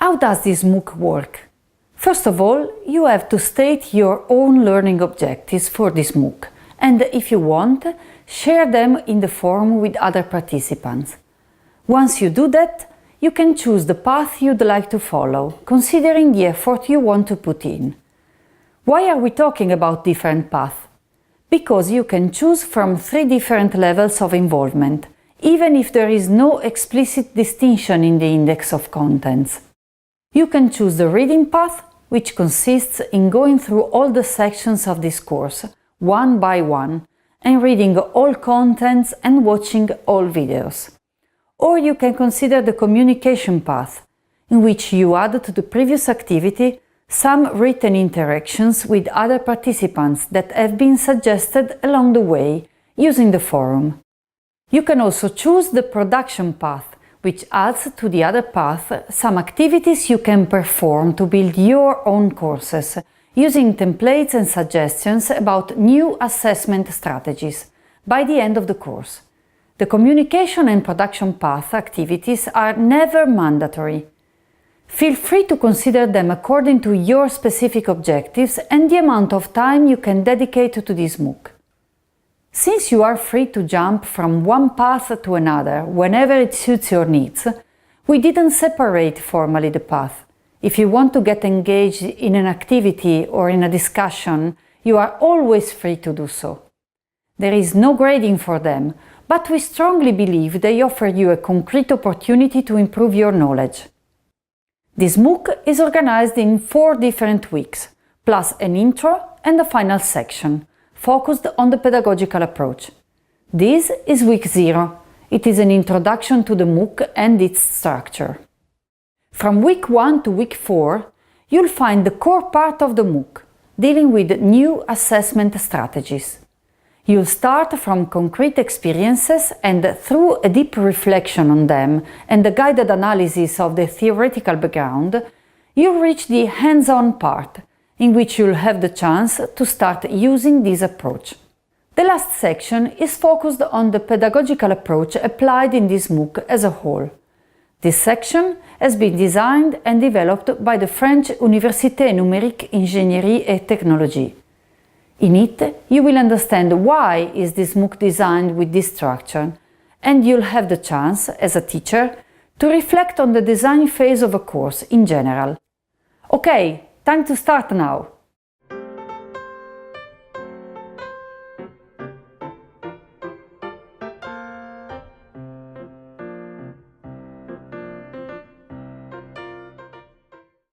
How does this MOOC work? First of all, you have to state your own learning objectives for this MOOC, and if you want, share them in the forum with other participants. Once you do that, you can choose the path you'd like to follow, considering the effort you want to put in. Why are we talking about different paths? Because you can choose from 3 different levels of involvement, even if there is no explicit distinction in the index of contents. You can choose the reading path, which consists in going through all the sections of this course, one by one, and reading all contents and watching all videos. Or you can consider the communication path, in which you add to the previous activity some written interactions with other participants that have been suggested along the way using the forum. You can also choose the production path, which adds to the other path some activities you can perform to build your own courses, using templates and suggestions about new assessment strategies by the end of the course. The communication and production path activities are never mandatory. Feel free to consider them according to your specific objectives and the amount of time you can dedicate to this MOOC. Since you are free to jump from one path to another whenever it suits your needs, we didn't separate formally the path. If you want to get engaged in an activity or in a discussion, you are always free to do so. There is no grading for them, but we strongly believe they offer you a concrete opportunity to improve your knowledge. This MOOC is organized in 4 different weeks, plus an intro and a final section, focused on the pedagogical approach. This is week 0. It is an introduction to the MOOC and its structure. From week 1 to week 4, you'll find the core part of the MOOC, dealing with new assessment strategies. You'll start from concrete experiences and, through a deep reflection on them and a guided analysis of the theoretical background, you'll reach the hands-on part, in which you'll have the chance to start using this approach. The last section is focused on the pedagogical approach applied in this MOOC as a whole. This section has been designed and developed by the French Université Numérique Ingénierie et Technologie. In it, you will understand why is this MOOC designed with this structure, and you'll have the chance, as a teacher, to reflect on the design phase of a course in general. Okay, time to start now!